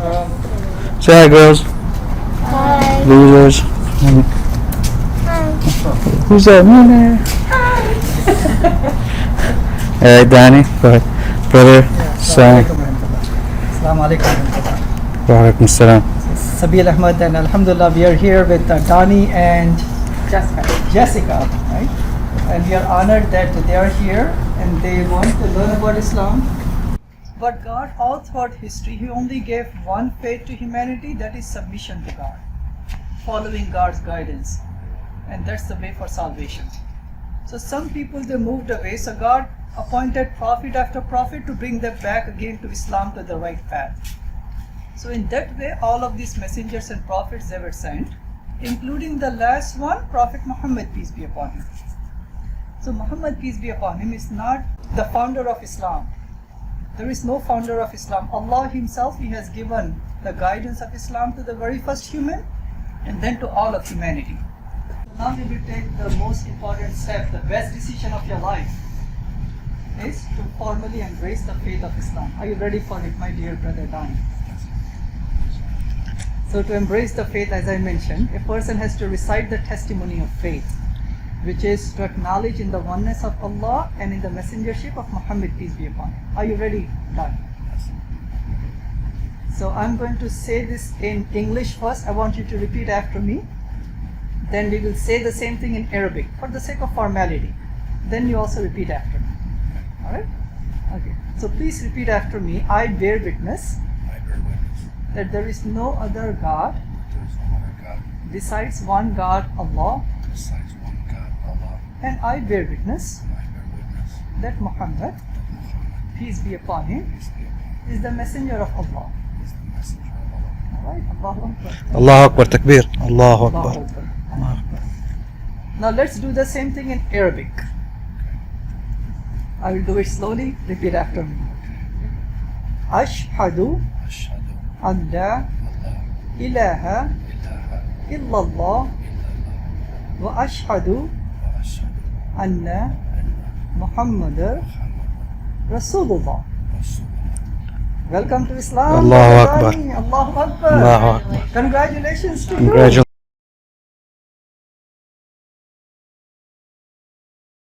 Say hi, girls. Hi. Losers. Who's that? Me Alright, Danny. Go ahead. Brother. Son. Assalamu alaikum. Wa alaikum salam. Sabeel, Ahmed, and Alhamdulillah, we are here with Dani and Jessica, right? And we are honored that they are here and they want to learn about Islam. But God, all throughout history, He only gave one fate to humanity, that is submission to God, following God's guidance, and that's the way for salvation. So some people, they moved away, so God appointed prophet after prophet to bring them back again to Islam, to the right path. So in that way, all of these messengers and prophets, they were sent, including the last one, Prophet Muhammad, peace be upon him. So Muhammad, peace be upon him, is not the founder of Islam. There is no founder of Islam. Allah Himself, He has given the guidance of Islam to the very first human and then to all of humanity. Now we will take the most important step, the best decision of your life is to formally embrace the faith of Islam. Are you ready for it, my dear brother Dani? So to embrace the faith, as I mentioned, a person has to recite the testimony of faith, which is to acknowledge in the oneness of Allah and in the messengership of Muhammad, peace be upon him. Are you ready, Dani? So I'm going to say this in English first. I want you to repeat after me. Then we will say the same thing in Arabic for the sake of formality. Then you also repeat after me. Alright? Okay. So please repeat after me. I bear witness that there is no other God besides one God, Allah. And I bear witness that Muhammad, peace be upon him, is the messenger of Allah. Alright? Allahu Akbar. Allahu Akbar. Takbir. Allahu Allahu Akbar. Akbar. Now let's do the same thing in Arabic. I will do it slowly. Repeat after me. Ashhadu an la ilaha illallah wa ashhadu anna Muhammadar Rasulullah. Welcome to Islam. Allahu Akbar. Allahu Akbar. Allahu Akbar. Congratulations to you. Congratulations.